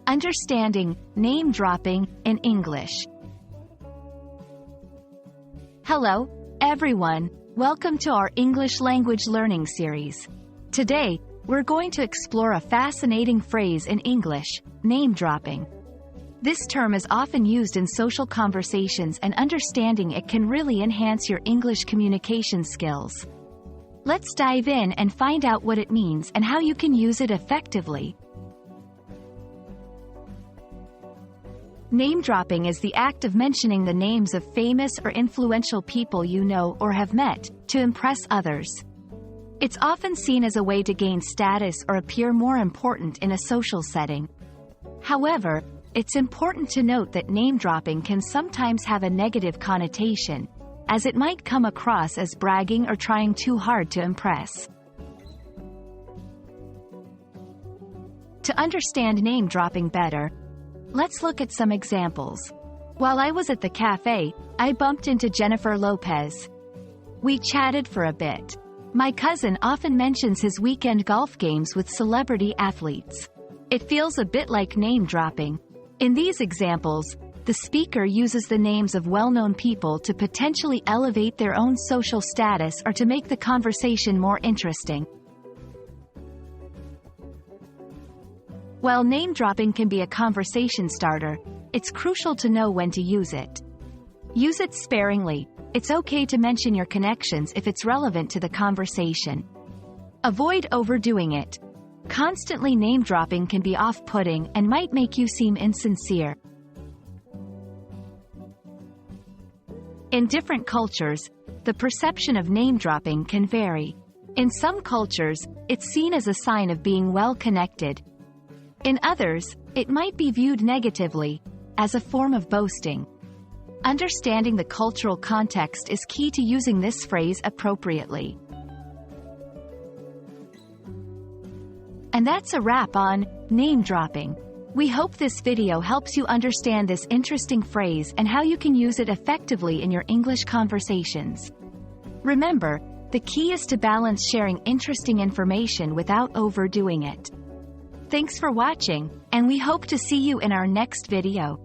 Understanding name dropping in English. Hello, everyone. Welcome to our English language learning series. Today, we're going to explore a fascinating phrase in English, name dropping. This term is often used in social conversations, and understanding it can really enhance your English communication skills. Let's dive in and find out what it means and how you can use it effectively. Name dropping is the act of mentioning the names of famous or influential people you know or have met, to impress others. It's often seen as a way to gain status or appear more important in a social setting. However, it's important to note that name dropping can sometimes have a negative connotation, as it might come across as bragging or trying too hard to impress. To understand name dropping better, let's look at some examples. While I was at the cafe, I bumped into Jennifer Lopez. We chatted for a bit. My cousin often mentions his weekend golf games with celebrity athletes. It feels a bit like name dropping. In these examples, the speaker uses the names of well-known people to potentially elevate their own social status or to make the conversation more interesting. While name dropping can be a conversation starter, it's crucial to know when to use it. Use it sparingly. It's okay to mention your connections if it's relevant to the conversation. Avoid overdoing it. Constantly name dropping can be off-putting and might make you seem insincere. In different cultures, the perception of name dropping can vary. In some cultures, it's seen as a sign of being well-connected. In others, it might be viewed negatively, as a form of boasting. Understanding the cultural context is key to using this phrase appropriately. And that's a wrap on name dropping. We hope this video helps you understand this interesting phrase and how you can use it effectively in your English conversations. Remember, the key is to balance sharing interesting information without overdoing it. Thanks for watching, and we hope to see you in our next video.